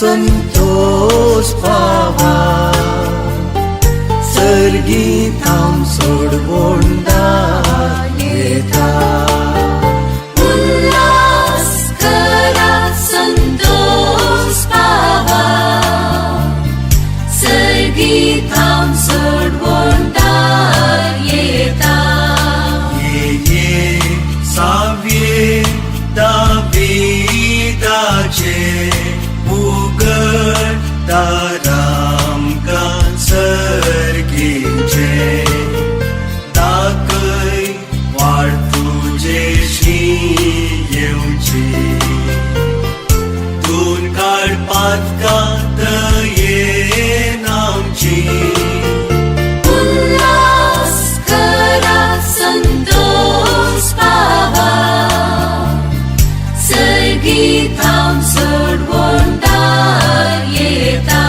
संतोष पावा, सर्गीत हांव सोडवोंडा येता। उल्हास करा संतोष पावा, सर्गीत हांव सोडवोंडा येता। ये साव्ये दाविदाचे उगड दारामकां सर्गीचे, दाखय वाट तुजेशी येवची, तून काडपाक दयेन आमची। उल्हास करा संतोष पावा, सर्गीत हांव सोडवोंडा येता।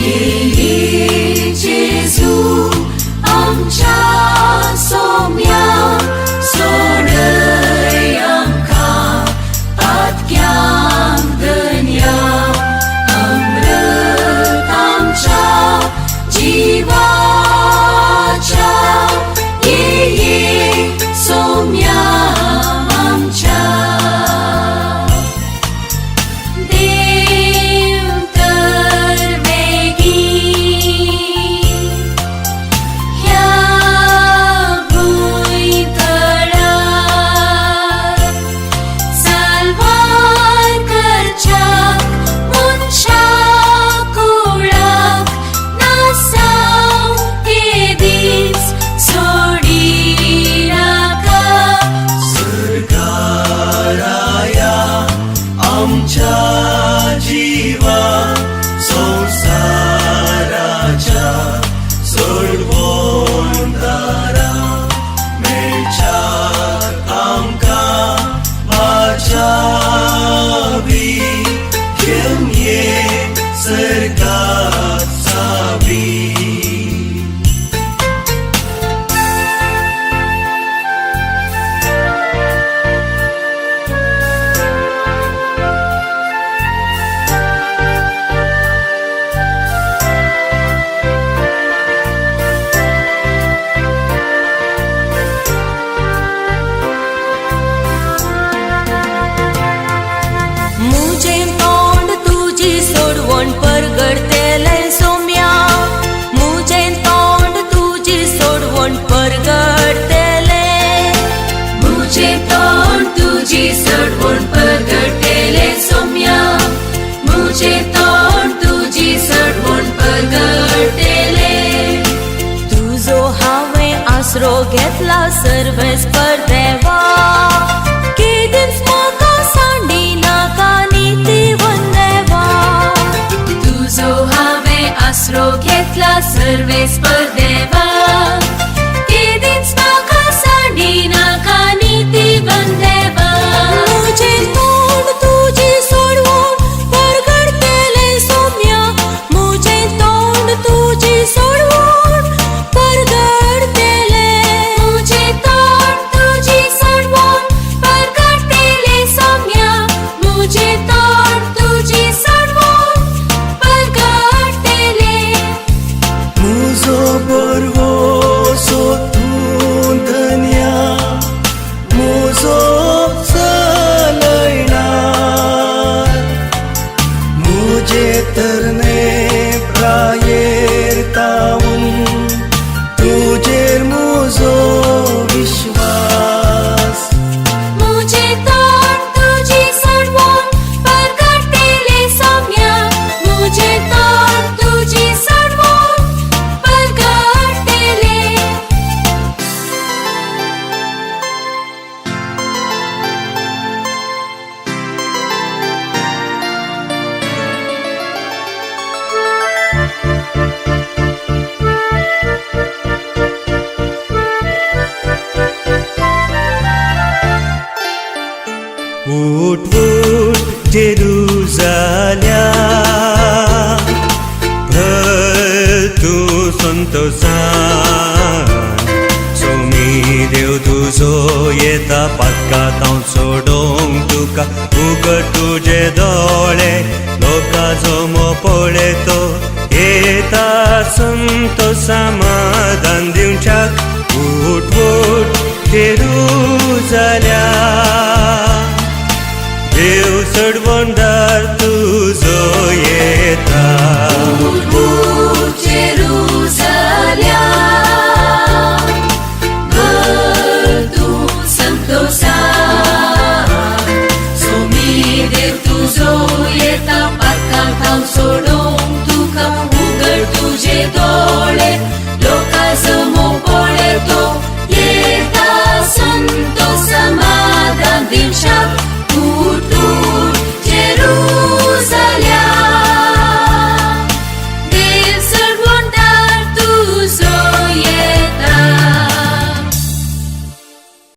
ये जेजू आमच्या सोम्या, सोडय आमकां पातक्यांक दन्या, अमृत आमच्या जिवाच्या। ये सोम्या आमच्या, देव तर बेगीन ह्या भुंयतळार साल्वार करच्याक मनशा कुळाक नासांव केदीस सोडी नाका। सर्गाराया आमच्या जिवा, संसाराच्या सोडवोन दारा, मेळच्याक आमकां वाचावी, घेवन ये सर्गाक चावी। मुजें तोंड तुजी सोडवण परगडतेलें सोम्या, मुजें तोंड तुजी सोडवण परगडतेलें, मुजें तोंड तुजी सोडवण परगडतेलें सोम्या, मुजें तोंड तुजी सोडवण परगडतेलें। तुजो हांवें आसरो घेतला सर्वेस्पर देवा, केदींच म्हाका सांडी नाका नीतिवन देवा। तुजो हांवें आसरो घेतला सर्वेस्पर देवा, केदींच म्हाका सांडी नाका नीतिवन देवा। मुजें तोंड तुजी सोडवण परगडतेलें सोम्या, मुजें तोंड तुजी सोडवण परगडतेलें, मुजें तोंड तुजी उठ उठ जेरुजाल्या भर तूं संतोषान सोमी देव तुजो येता पातकांत हांव सोडोंक तुका उगड तुजे दोळे लोकांचो मोग पळयतो येता संतोष समाधान दिवच्याक उठ उठ जेरुजाल्या